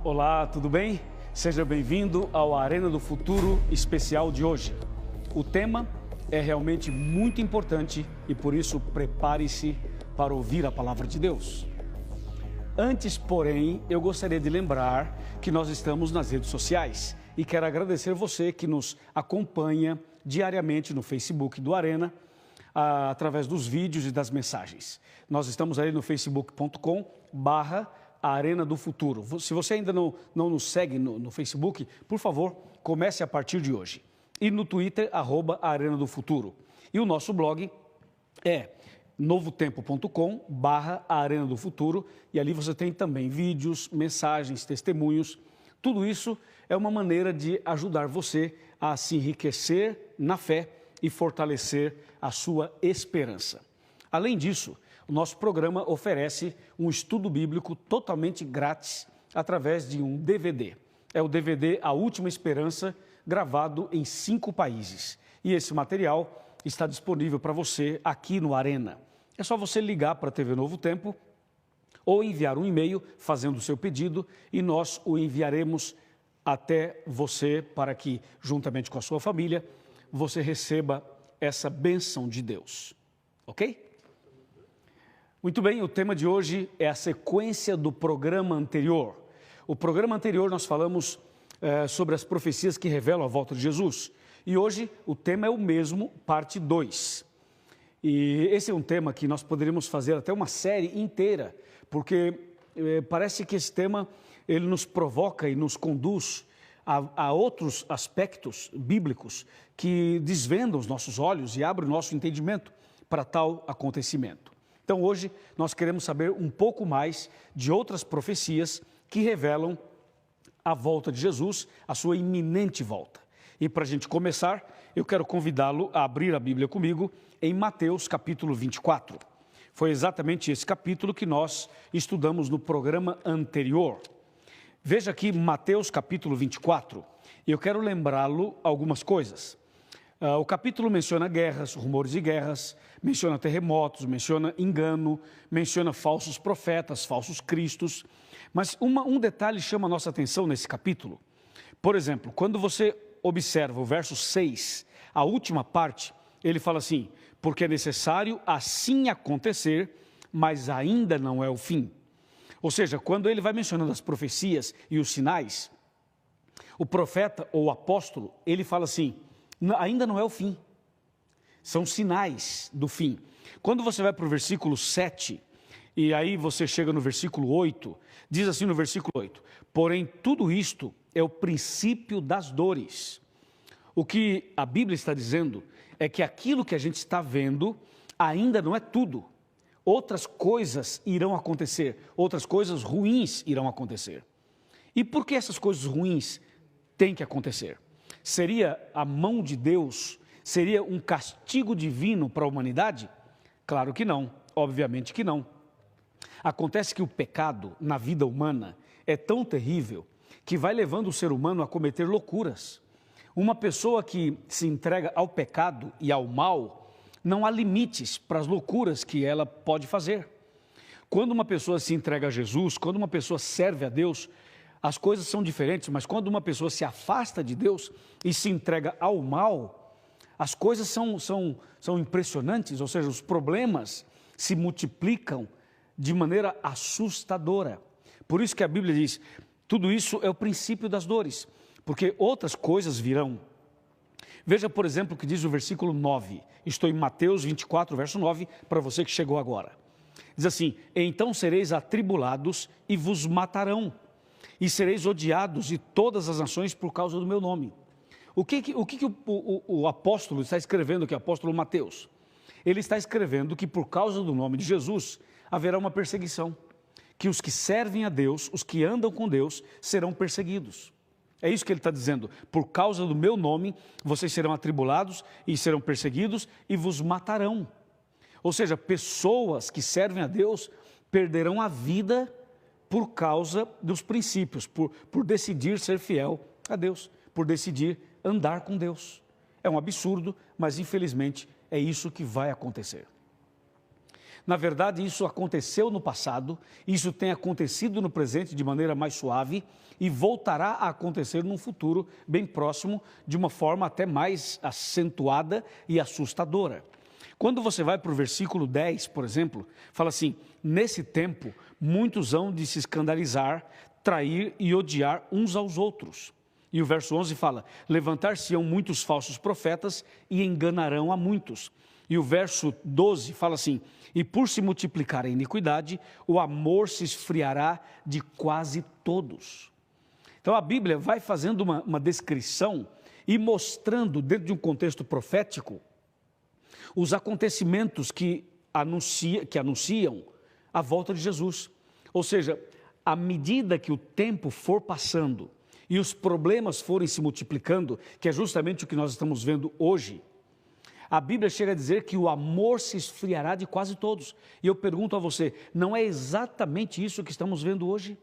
Olá, tudo bem? Seja bem-vindo ao Arena do Futuro especial de hoje. O tema é realmente muito importante e por isso prepare-se para ouvir a palavra de Deus. Antes, porém, eu gostaria de lembrar que nós estamos nas redes sociais e quero agradecer você que nos acompanha diariamente no Facebook do Arena, através dos vídeos e das mensagens. Nós estamos aí no facebook.com/Arena do Futuro. Se você ainda não nos segue no Facebook, por favor, comece a partir de hoje. E no Twitter, @Arena do Futuro. E o nosso blog é novotempo.com/Arena do Futuro. E ali você tem também vídeos, mensagens, testemunhos. Tudo isso é uma maneira de ajudar você a se enriquecer na fé e fortalecer a sua esperança. Além disso, o nosso programa oferece um estudo bíblico totalmente grátis através de um DVD. É o DVD A Última Esperança, gravado em 5 países. E esse material está disponível para você aqui no Arena. É só você ligar para a TV Novo Tempo ou enviar um e-mail fazendo o seu pedido e nós o enviaremos até você para que, juntamente com a sua família, você receba essa bênção de Deus. Ok? Muito bem, o tema de hoje é a sequência do programa anterior. O programa anterior nós falamos sobre as profecias que revelam a volta de Jesus. E hoje o tema é o mesmo, parte 2. E esse é um tema que nós poderíamos fazer até uma série inteira, porque parece que esse tema ele nos provoca e nos conduz a outros aspectos bíblicos que desvendam os nossos olhos e abrem o nosso entendimento para tal acontecimento. Então hoje nós queremos saber um pouco mais de outras profecias que revelam a volta de Jesus, a sua iminente volta. E para a gente começar, eu quero convidá-lo a abrir a Bíblia comigo em Mateus capítulo 24. Foi exatamente esse capítulo que nós estudamos no programa anterior. Veja aqui Mateus capítulo 24, e eu quero lembrá-lo algumas coisas. O capítulo menciona guerras, rumores de guerras, menciona terremotos, menciona engano, menciona falsos profetas, falsos cristos. Mas um detalhe chama a nossa atenção nesse capítulo. Por exemplo, quando você observa o verso 6, a última parte, ele fala assim: porque é necessário assim acontecer, mas ainda não é o fim. Ou seja, quando ele vai mencionando as profecias e os sinais, o profeta ou o apóstolo, ele fala assim: ainda não é o fim, são sinais do fim. Quando você vai para o versículo 7, e aí você chega no versículo 8, diz assim no versículo 8: porém tudo isto é o princípio das dores. O que a Bíblia está dizendo é que aquilo que a gente está vendo ainda não é tudo. Outras coisas irão acontecer, outras coisas ruins irão acontecer. E por que essas coisas ruins têm que acontecer? Seria a mão de Deus, seria um castigo divino para a humanidade? Claro que não, obviamente que não. Acontece que o pecado na vida humana é tão terrível que vai levando o ser humano a cometer loucuras. Uma pessoa que se entrega ao pecado e ao mal, não há limites para as loucuras que ela pode fazer. Quando uma pessoa se entrega a Jesus, quando uma pessoa serve a Deus, as coisas são diferentes, mas quando uma pessoa se afasta de Deus e se entrega ao mal, as coisas são impressionantes, ou seja, os problemas se multiplicam de maneira assustadora. Por isso que a Bíblia diz: tudo isso é o princípio das dores, porque outras coisas virão. Veja, por exemplo, o que diz o versículo 9. Estou em Mateus 24, verso 9, para você que chegou agora. Diz assim: então sereis atribulados e vos matarão, e sereis odiados de todas as nações por causa do meu nome. O que o apóstolo está escrevendo aqui, o apóstolo Mateus? Ele está escrevendo que por causa do nome de Jesus haverá uma perseguição, que os que servem a Deus, os que andam com Deus, serão perseguidos. É isso que ele está dizendo: por causa do meu nome, vocês serão atribulados e serão perseguidos e vos matarão. Ou seja, pessoas que servem a Deus perderão a vida por causa dos princípios, por decidir ser fiel a Deus, por decidir andar com Deus. É um absurdo, mas infelizmente é isso que vai acontecer. Na verdade, isso aconteceu no passado, isso tem acontecido no presente de maneira mais suave e voltará a acontecer num futuro bem próximo, de uma forma até mais acentuada e assustadora. Quando você vai para o versículo 10, por exemplo, fala assim: nesse tempo, muitos hão de se escandalizar, trair e odiar uns aos outros. E o verso 11 fala: levantar-se-ão muitos falsos profetas e enganarão a muitos. E o verso 12 fala assim: e por se multiplicar a iniquidade, o amor se esfriará de quase todos. Então a Bíblia vai fazendo uma descrição e mostrando, dentro de um contexto profético, os acontecimentos que anunciam a volta de Jesus. Ou seja, à medida que o tempo for passando e os problemas forem se multiplicando, que é justamente o que nós estamos vendo hoje, a Bíblia chega a dizer que o amor se esfriará de quase todos. E eu pergunto a você, não é exatamente isso que estamos vendo hoje?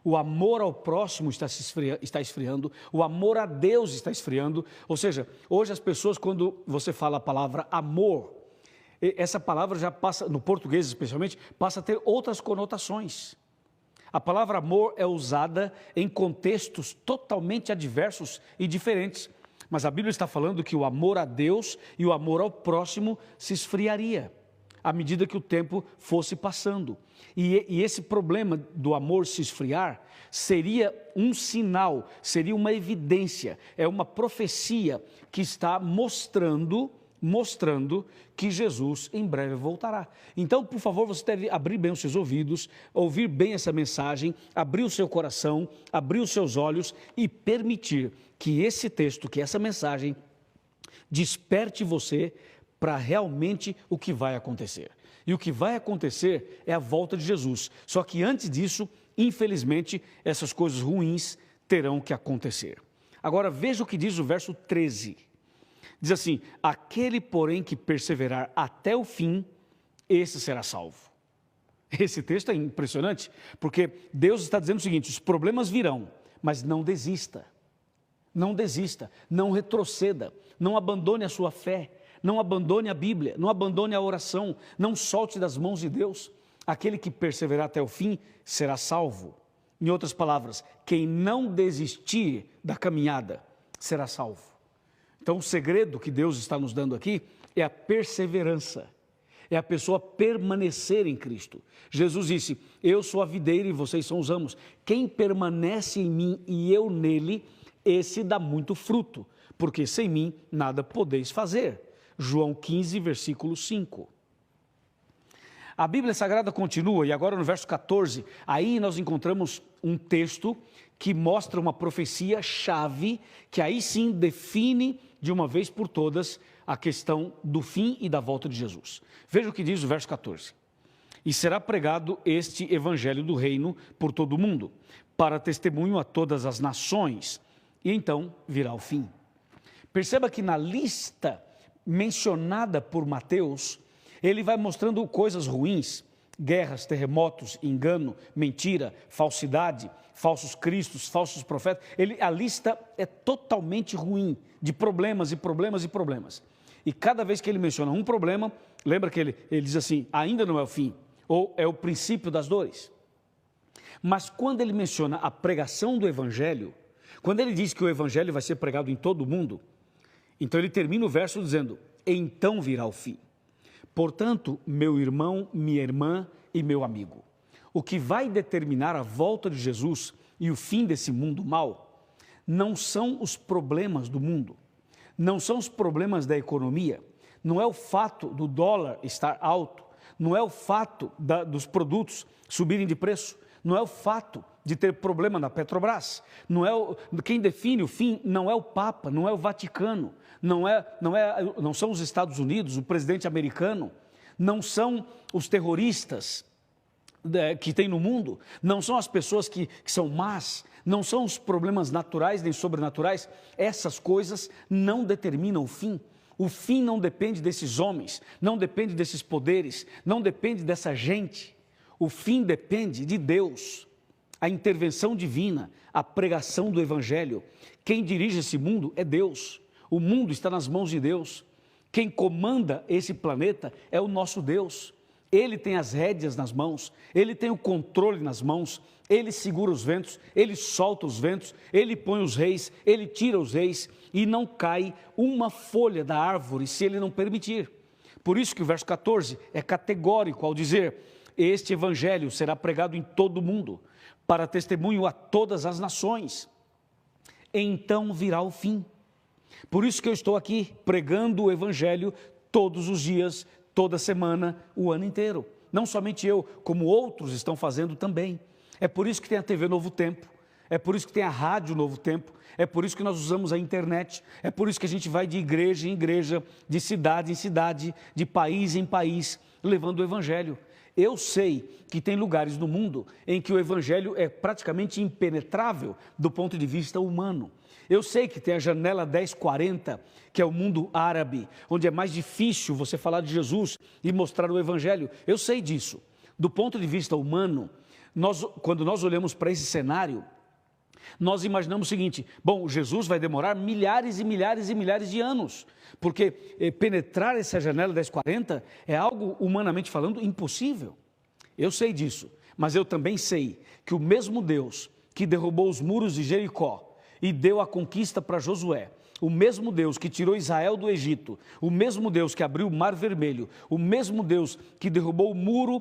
O amor ao próximo está esfriando, o amor a Deus está esfriando. Ou seja, hoje as pessoas, quando você fala a palavra amor, essa palavra já passa, no português especialmente, passa a ter outras conotações. A palavra amor é usada em contextos totalmente adversos e diferentes. Mas a Bíblia está falando que o amor a Deus e o amor ao próximo se esfriaria à medida que o tempo fosse passando. E esse problema do amor se esfriar seria um sinal, seria uma evidência, é uma profecia que está mostrando que Jesus em breve voltará. Então, por favor, você deve abrir bem os seus ouvidos, ouvir bem essa mensagem, abrir o seu coração, abrir os seus olhos e permitir que esse texto, que essa mensagem desperte você para realmente o que vai acontecer. E o que vai acontecer é a volta de Jesus. Só que antes disso, infelizmente, essas coisas ruins terão que acontecer. Agora, veja o que diz o verso 13. Diz assim: aquele, porém, que perseverar até o fim, esse será salvo. Esse texto é impressionante, porque Deus está dizendo o seguinte: os problemas virão, mas não desista. Não desista, não retroceda, não abandone a sua fé, não abandone a Bíblia, não abandone a oração, não solte das mãos de Deus. Aquele que perseverar até o fim será salvo. Em outras palavras, quem não desistir da caminhada será salvo. Então o segredo que Deus está nos dando aqui é a perseverança, é a pessoa permanecer em Cristo. Jesus disse: eu sou a videira e vocês são os ramos. Quem permanece em mim e eu nele, esse dá muito fruto, porque sem mim nada podeis fazer. João 15, versículo 5. A Bíblia Sagrada continua, e agora no verso 14, aí nós encontramos um texto que mostra uma profecia-chave, que aí sim define de uma vez por todas a questão do fim e da volta de Jesus. Veja o que diz o verso 14. E será pregado este evangelho do reino por todo o mundo, para testemunho a todas as nações, e então virá o fim. Perceba que na lista mencionada por Mateus, ele vai mostrando coisas ruins: guerras, terremotos, engano, mentira, falsidade, falsos cristos, falsos profetas. A lista é totalmente ruim, de problemas e problemas e problemas. E cada vez que ele menciona um problema, lembra que ele diz assim: ainda não é o fim, ou é o princípio das dores. Mas quando ele menciona a pregação do evangelho, quando ele diz que o evangelho vai ser pregado em todo o mundo, então ele termina o verso dizendo: então virá o fim. Portanto, meu irmão, minha irmã e meu amigo, o que vai determinar a volta de Jesus e o fim desse mundo mau não são os problemas do mundo, não são os problemas da economia, não é o fato do dólar estar alto, não é o fato dos produtos subirem de preço, não é o fato de ter problema na Petrobras, quem define o fim não é o Papa, não é o Vaticano, não são os Estados Unidos, o presidente americano, não são os terroristas que tem no mundo, não são as pessoas que são más, não são os problemas naturais nem sobrenaturais. Essas coisas não determinam o fim. O fim não depende desses homens, não depende desses poderes, não depende dessa gente. O fim depende de Deus, a intervenção divina, a pregação do evangelho. Quem dirige esse mundo é Deus. O mundo está nas mãos de Deus. Quem comanda esse planeta é o nosso Deus. Ele tem as rédeas nas mãos, Ele tem o controle nas mãos, Ele segura os ventos, Ele solta os ventos, Ele põe os reis, Ele tira os reis, e não cai uma folha da árvore se Ele não permitir. Por isso que o verso 14 é categórico ao dizer: este evangelho será pregado em todo o mundo, para testemunho a todas as nações. Então virá o fim. Por isso que eu estou aqui pregando o evangelho todos os dias, toda semana, o ano inteiro. Não somente eu, como outros estão fazendo também. É por isso que tem a TV Novo Tempo, é por isso que tem a Rádio Novo Tempo, é por isso que nós usamos a internet, é por isso que a gente vai de igreja em igreja, de cidade em cidade, de país em país, levando o evangelho. Eu sei que tem lugares no mundo em que o evangelho é praticamente impenetrável do ponto de vista humano. Eu sei que tem a janela 1040, que é o mundo árabe, onde é mais difícil você falar de Jesus e mostrar o evangelho. Eu sei disso. Do ponto de vista humano, quando nós olhamos para esse cenário, nós imaginamos o seguinte: bom, Jesus vai demorar milhares e milhares e milhares de anos, porque penetrar essa janela 1040 é algo, humanamente falando, impossível. Eu sei disso, mas eu também sei que o mesmo Deus que derrubou os muros de Jericó e deu a conquista para Josué, o mesmo Deus que tirou Israel do Egito, o mesmo Deus que abriu o Mar Vermelho, o mesmo Deus que derrubou o muro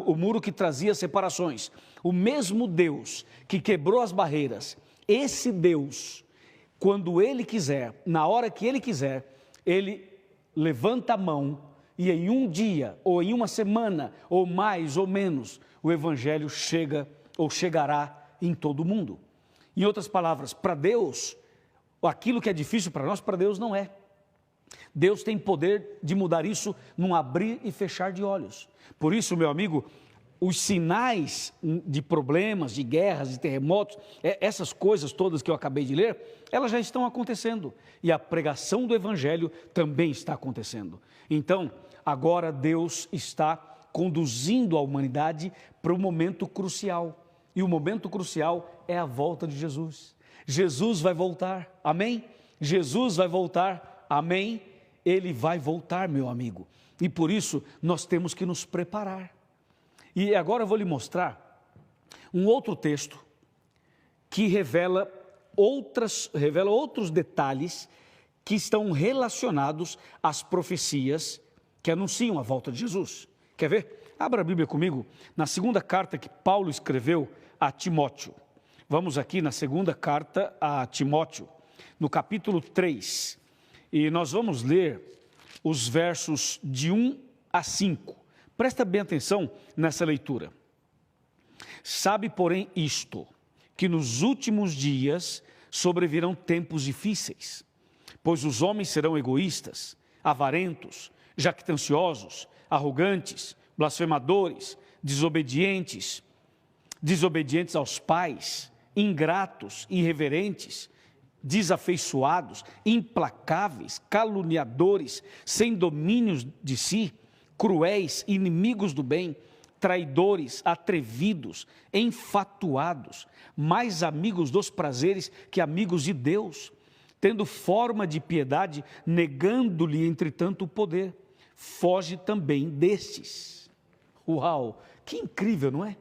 o muro que trazia separações, o mesmo Deus que quebrou as barreiras, esse Deus, quando Ele quiser, na hora que Ele quiser, Ele levanta a mão e em um dia, ou em uma semana, ou mais ou menos, o Evangelho chega ou chegará em todo o mundo. Em outras palavras, para Deus, aquilo que é difícil para nós, para Deus não é. Deus tem poder de mudar isso num abrir e fechar de olhos. Por isso, meu amigo, os sinais de problemas, de guerras, de terremotos, essas coisas todas que eu acabei de ler, elas já estão acontecendo. E a pregação do Evangelho também está acontecendo. Então, agora Deus está conduzindo a humanidade para um momento crucial. E o momento crucial é a volta de Jesus. Jesus vai voltar, amém? Jesus vai voltar, amém? Ele vai voltar, meu amigo. E por isso nós temos que nos preparar. E agora eu vou lhe mostrar um outro texto que revela outros detalhes que estão relacionados às profecias que anunciam a volta de Jesus. Quer ver? Abra a Bíblia comigo na segunda carta que Paulo escreveu a Timóteo. Vamos aqui na segunda carta a Timóteo, no capítulo 3, e nós vamos ler os versos de 1 a 5. Presta bem atenção nessa leitura. Sabe, porém, isto, que nos últimos dias sobrevirão tempos difíceis, pois os homens serão egoístas, avarentos, jactanciosos, arrogantes, blasfemadores, desobedientes aos pais, ingratos, irreverentes, desafeiçoados, implacáveis, caluniadores, sem domínios de si, cruéis, inimigos do bem, traidores, atrevidos, enfatuados, mais amigos dos prazeres que amigos de Deus, tendo forma de piedade, negando-lhe, entretanto, o poder. Foge também destes. Uau, que incrível, não é?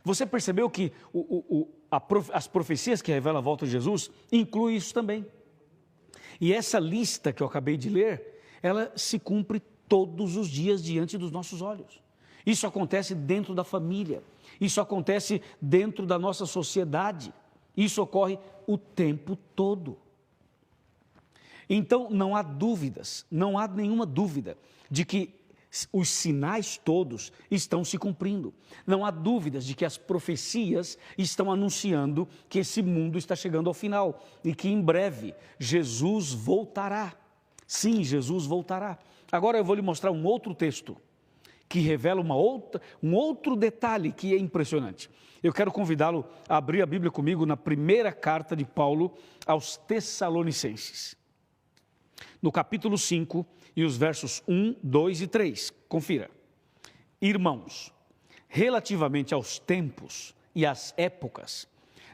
Você percebeu que as profecias que revelam a volta de Jesus incluem isso também. E essa lista que eu acabei de ler, ela se cumpre todos os dias diante dos nossos olhos. Isso acontece dentro da família, isso acontece dentro da nossa sociedade, isso ocorre o tempo todo. Então, não há dúvidas, não há nenhuma dúvida de que os sinais todos estão se cumprindo. Não há dúvidas de que as profecias estão anunciando que esse mundo está chegando ao final e que em breve Jesus voltará. Sim, Jesus voltará. Agora eu vou lhe mostrar um outro texto que revela um outro detalhe que é impressionante. Eu quero convidá-lo a abrir a Bíblia comigo na primeira carta de Paulo aos Tessalonicenses, no capítulo 5, e os versos 1, 2 e 3. Confira. Irmãos, relativamente aos tempos e às épocas,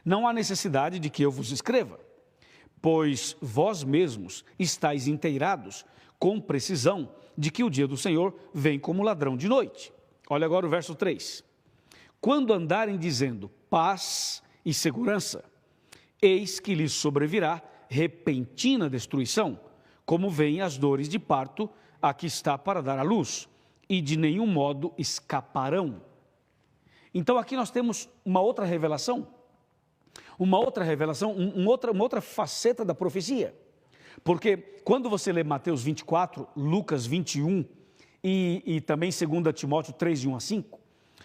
não há necessidade de que eu vos escreva, pois vós mesmos estáis inteirados com precisão de que o dia do Senhor vem como ladrão de noite. Olha agora o verso 3. Quando andarem dizendo paz e segurança, eis que lhes sobrevirá repentina destruição, como vêm as dores de parto a que está para dar à luz, e de nenhum modo escaparão. Então aqui nós temos uma outra revelação, uma outra faceta da profecia. Porque quando você lê Mateus 24, Lucas 21 e também 2 Timóteo 3, de 1 a 5,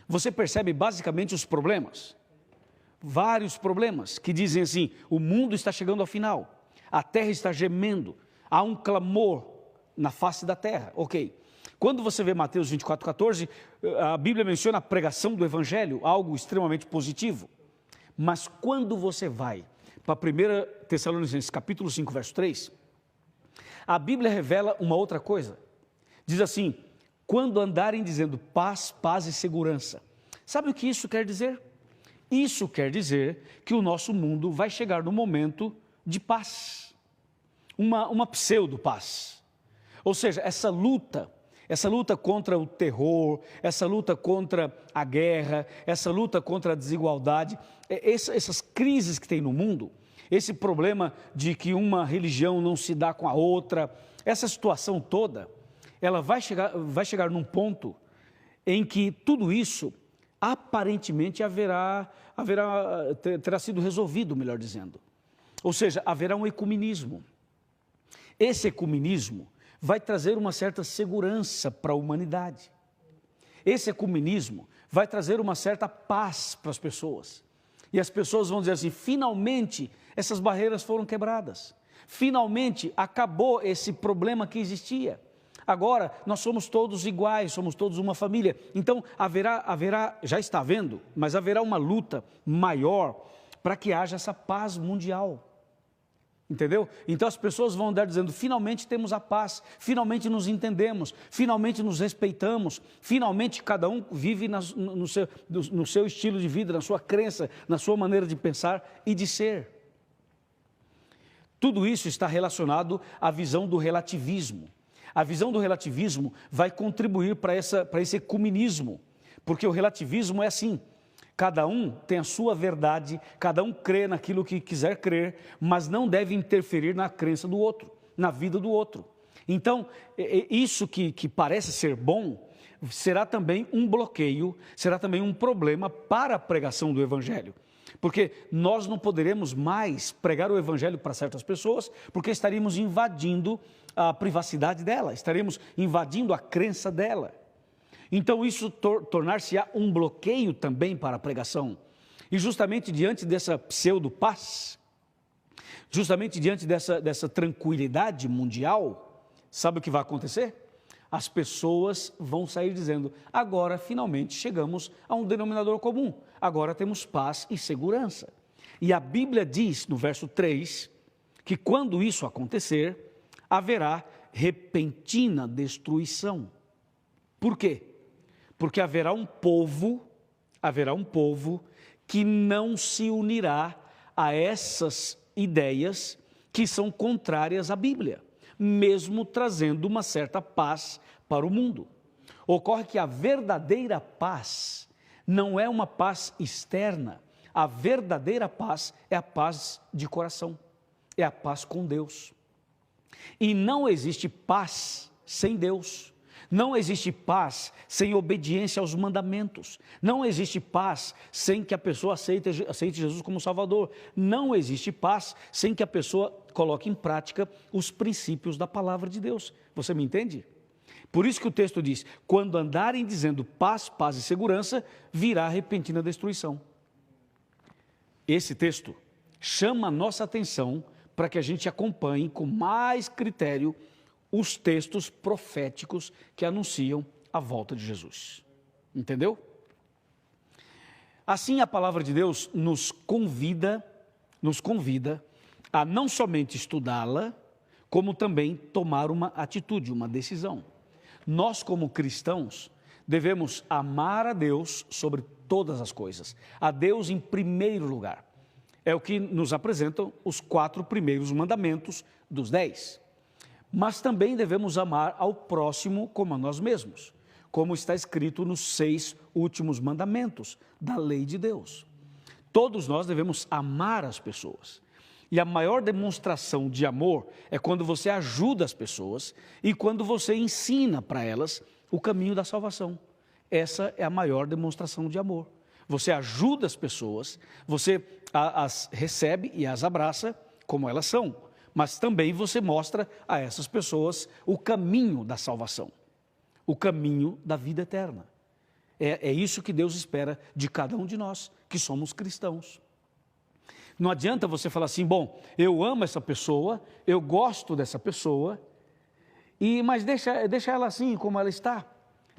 você percebe basicamente os problemas. Vários problemas que dizem assim, o mundo está chegando ao final, a terra está gemendo, há um clamor na face da terra, ok. Quando você vê Mateus 24, 14, a Bíblia menciona a pregação do Evangelho, algo extremamente positivo. Mas quando você vai para 1 Tessalonicenses capítulo 5, verso 3, a Bíblia revela uma outra coisa. Diz assim, quando andarem dizendo paz, paz e segurança. Sabe o que isso quer dizer? Isso quer dizer que o nosso mundo vai chegar no momento de paz, uma pseudo-paz. Ou seja, essa luta contra o terror, essa luta contra a guerra, essa luta contra a desigualdade, essas crises que tem no mundo, esse problema de que uma religião não se dá com a outra, essa situação toda, ela vai chegar num ponto em que tudo isso aparentemente terá sido resolvido, melhor dizendo. Ou seja, haverá um ecumenismo. Esse ecumenismo vai trazer uma certa segurança para a humanidade. Esse ecumenismo vai trazer uma certa paz para as pessoas. E as pessoas vão dizer assim, finalmente essas barreiras foram quebradas. Finalmente acabou esse problema que existia. Agora nós somos todos iguais, somos todos uma família. Então haverá, já está havendo, mas haverá uma luta maior para que haja essa paz mundial. Entendeu? Então as pessoas vão andar dizendo, finalmente temos a paz, finalmente nos entendemos, finalmente nos respeitamos, finalmente cada um vive no seu estilo de vida, na sua crença, na sua maneira de pensar e de ser. Tudo isso está relacionado à visão do relativismo. A visão do relativismo vai contribuir para esse ecumenismo, porque o relativismo é assim. Cada um tem a sua verdade, cada um crê naquilo que quiser crer, mas não deve interferir na crença do outro, na vida do outro. Então, isso que parece ser bom, será também um bloqueio, será também um problema para a pregação do Evangelho. Porque nós não poderemos mais pregar o Evangelho para certas pessoas, porque estaríamos invadindo a privacidade dela, estaremos invadindo a crença dela. Então isso tornar-se-á um bloqueio também para a pregação. E justamente diante dessa pseudo-paz, justamente diante dessa tranquilidade mundial, sabe o que vai acontecer? As pessoas vão sair dizendo, agora finalmente chegamos a um denominador comum, agora temos paz e segurança. E a Bíblia diz no verso 3, que quando isso acontecer, haverá repentina destruição. Por quê? Porque haverá um povo que não se unirá a essas ideias que são contrárias à Bíblia, mesmo trazendo uma certa paz para o mundo. Ocorre que a verdadeira paz não é uma paz externa, a verdadeira paz é a paz de coração, é a paz com Deus. E não existe paz sem Deus. Não existe paz sem obediência aos mandamentos. Não existe paz sem que a pessoa aceite Jesus como Salvador. Não existe paz sem que a pessoa coloque em prática os princípios da palavra de Deus. Você me entende? Por isso que o texto diz, quando andarem dizendo paz, paz e segurança, virá repentina destruição. Esse texto chama a nossa atenção para que a gente acompanhe com mais critério os textos proféticos que anunciam a volta de Jesus. Entendeu? Assim, a palavra de Deus nos convida a não somente estudá-la, como também tomar uma atitude, uma decisão. Nós, como cristãos, devemos amar a Deus sobre todas as coisas, a Deus em primeiro lugar. É o que nos apresentam os 4 primeiros mandamentos dos 10. mas também devemos amar ao próximo como a nós mesmos, como está escrito nos 6 últimos mandamentos da lei de Deus. Todos nós devemos amar as pessoas. E a maior demonstração de amor é quando você ajuda as pessoas e quando você ensina para elas o caminho da salvação. Essa é a maior demonstração de amor. Você ajuda as pessoas, você as recebe e as abraça como elas são, mas também você mostra a essas pessoas o caminho da salvação, o caminho da vida eterna. É isso que Deus espera de cada um de nós, que somos cristãos. Não adianta você falar assim, bom, eu amo essa pessoa, eu gosto dessa pessoa, mas deixa ela assim como ela está.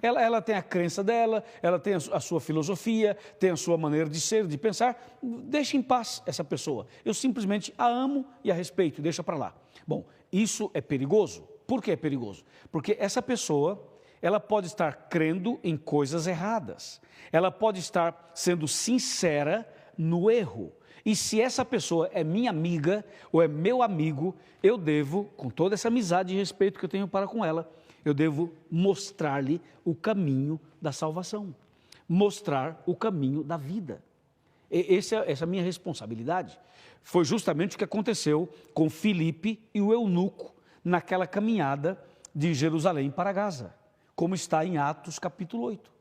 Ela tem a crença dela, ela tem a sua filosofia, tem a sua maneira de ser, de pensar. Deixa em paz essa pessoa. Eu simplesmente a amo e a respeito, deixa para lá. Bom, isso é perigoso. Por que é perigoso? Porque essa pessoa, ela pode estar crendo em coisas erradas. Ela pode estar sendo sincera no erro. E se essa pessoa é minha amiga ou é meu amigo, eu devo, com toda essa amizade e respeito que eu tenho para com ela, eu devo mostrar-lhe o caminho da salvação, mostrar o caminho da vida. Essa é a minha responsabilidade. Foi justamente o que aconteceu com Filipe e o eunuco naquela caminhada de Jerusalém para Gaza, como está em Atos capítulo 8.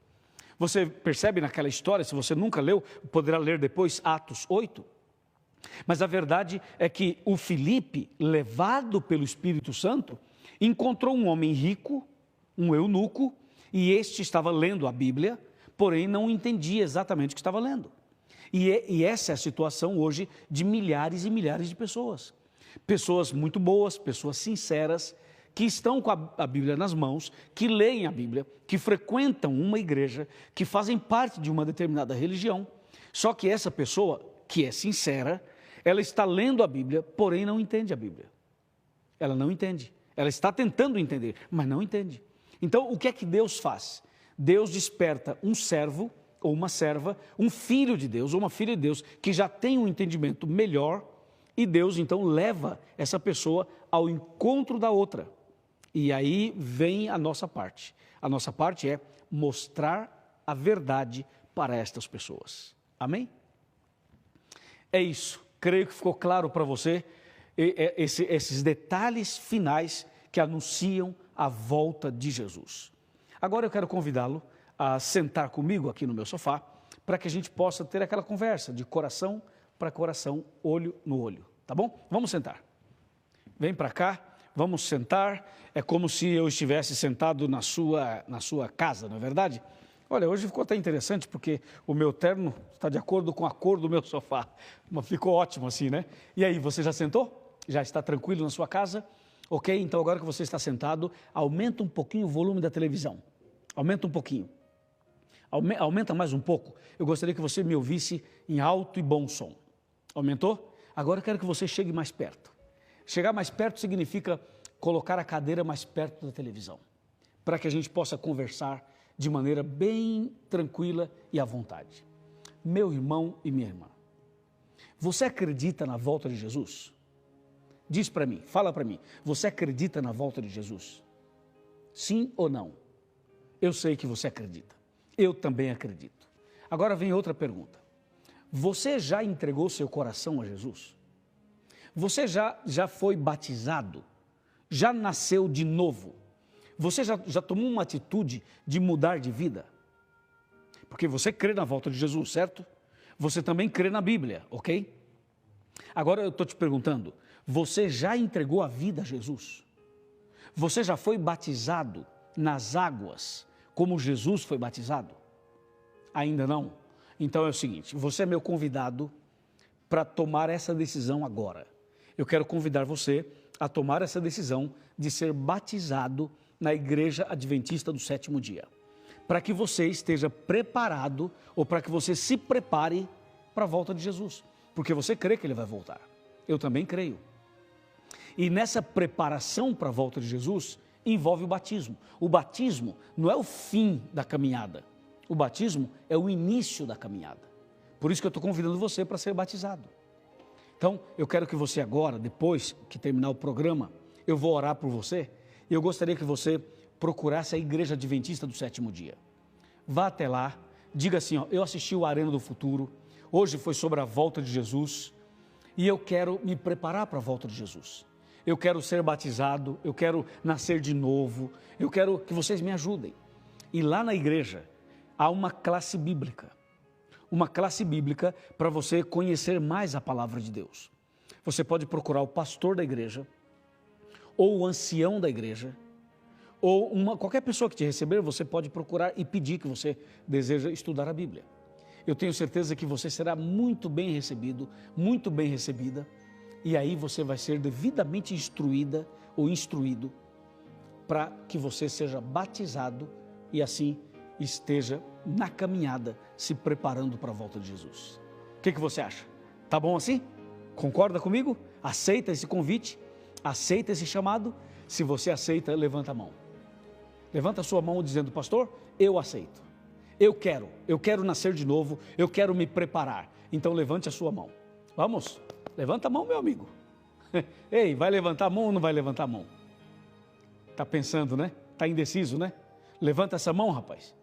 Você percebe naquela história, se você nunca leu, poderá ler depois Atos 8. Mas a verdade é que o Filipe, levado pelo Espírito Santo, encontrou um homem rico, um eunuco, e este estava lendo a Bíblia, porém não entendia exatamente o que estava lendo. E essa é a situação hoje de milhares e milhares de pessoas. Pessoas muito boas, pessoas sinceras, que estão com a Bíblia nas mãos, que leem a Bíblia, que frequentam uma igreja, que fazem parte de uma determinada religião. Só que essa pessoa, que é sincera, ela está lendo a Bíblia, porém não entende a Bíblia. Ela não entende. Ela está tentando entender, mas não entende. Então, o que é que Deus faz? Deus desperta um servo ou uma serva, um filho de Deus ou uma filha de Deus, que já tem um entendimento melhor, e Deus então leva essa pessoa ao encontro da outra. E aí vem a nossa parte. A nossa parte é mostrar a verdade para estas pessoas. Amém? É isso. Creio que ficou claro para você esses detalhes finais que anunciam a volta de Jesus. Agora eu quero convidá-lo a sentar comigo aqui no meu sofá, para que a gente possa ter aquela conversa de coração para coração, olho no olho, tá bom? Vamos sentar. Vem para cá. Vamos sentar, é como se eu estivesse sentado na sua casa, não é verdade? Olha, hoje ficou até interessante, porque o meu terno está de acordo com a cor do meu sofá, mas ficou ótimo assim, né? E aí, você já sentou? Já está tranquilo na sua casa? Ok, então agora que você está sentado, aumenta um pouquinho o volume da televisão, aumenta um pouquinho, aumenta mais um pouco. Eu gostaria que você me ouvisse em alto e bom som. Aumentou? Agora eu quero que você chegue mais perto. Chegar mais perto significa colocar a cadeira mais perto da televisão, para que a gente possa conversar de maneira bem tranquila e à vontade. Meu irmão e minha irmã, você acredita na volta de Jesus? Diz para mim, fala para mim, você acredita na volta de Jesus? Sim ou não? Eu sei que você acredita, eu também acredito. Agora vem outra pergunta, você já entregou seu coração a Jesus? Você já foi batizado? Já nasceu de novo? Você já tomou uma atitude de mudar de vida? Porque você crê na volta de Jesus, certo? Você também crê na Bíblia, ok? Agora eu estou te perguntando, você já entregou a vida a Jesus? Você já foi batizado nas águas como Jesus foi batizado? Ainda não? Então é o seguinte, você é meu convidado para tomar essa decisão agora. Eu quero convidar você a tomar essa decisão de ser batizado na Igreja Adventista do Sétimo Dia, para que você esteja preparado ou para que você se prepare para a volta de Jesus, porque você crê que Ele vai voltar. Eu também creio. E nessa preparação para a volta de Jesus envolve o batismo. O batismo não é o fim da caminhada, o batismo é o início da caminhada. Por isso que eu estou convidando você para ser batizado. Então, eu quero que você agora, depois que terminar o programa, eu vou orar por você. E eu gostaria que você procurasse a Igreja Adventista do Sétimo Dia. Vá até lá, diga assim, ó, eu assisti o Arena do Futuro, hoje foi sobre a volta de Jesus e eu quero me preparar para a volta de Jesus. Eu quero ser batizado, eu quero nascer de novo, eu quero que vocês me ajudem. E lá na igreja há uma classe bíblica para você conhecer mais a palavra de Deus. Você pode procurar o pastor da igreja, ou o ancião da igreja, ou qualquer pessoa que te receber, você pode procurar e pedir que você deseja estudar a Bíblia. Eu tenho certeza que você será muito bem recebido, muito bem recebida, e aí você vai ser devidamente instruída ou instruído para que você seja batizado e assim esteja na caminhada, se preparando para a volta de Jesus. O que você acha? Tá bom assim? Concorda comigo? Aceita esse convite? Aceita esse chamado? Se você aceita, levanta a mão. Levanta a sua mão dizendo, pastor, eu aceito. Eu quero nascer de novo, eu quero me preparar. Então levante a sua mão. Vamos? Levanta a mão, meu amigo. Ei, vai levantar a mão ou não vai levantar a mão? Está pensando, né? Está indeciso, né? Levanta essa mão, rapaz.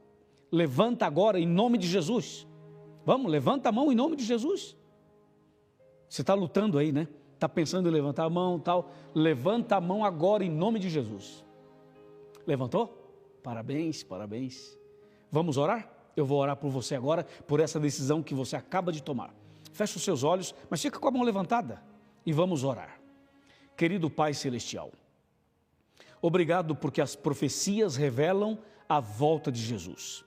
Levanta agora em nome de Jesus. Vamos, levanta a mão em nome de Jesus. Você está lutando aí, né? Está pensando em levantar a mão e tal. Levanta a mão agora em nome de Jesus. Levantou? Parabéns, parabéns. Vamos orar? Eu vou orar por você agora, por essa decisão que você acaba de tomar. Feche os seus olhos, mas fica com a mão levantada e vamos orar. Querido Pai Celestial, obrigado porque as profecias revelam a volta de Jesus.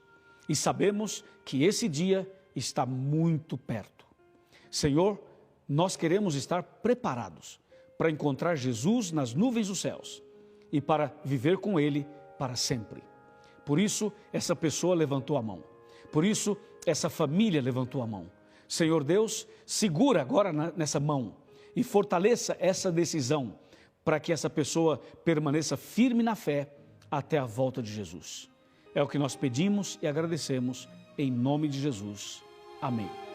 E sabemos que esse dia está muito perto. Senhor, nós queremos estar preparados para encontrar Jesus nas nuvens dos céus e para viver com Ele para sempre. Por isso, essa pessoa levantou a mão. Por isso, essa família levantou a mão. Senhor Deus, segura agora nessa mão e fortaleça essa decisão para que essa pessoa permaneça firme na fé até a volta de Jesus. É o que nós pedimos e agradecemos em nome de Jesus. Amém.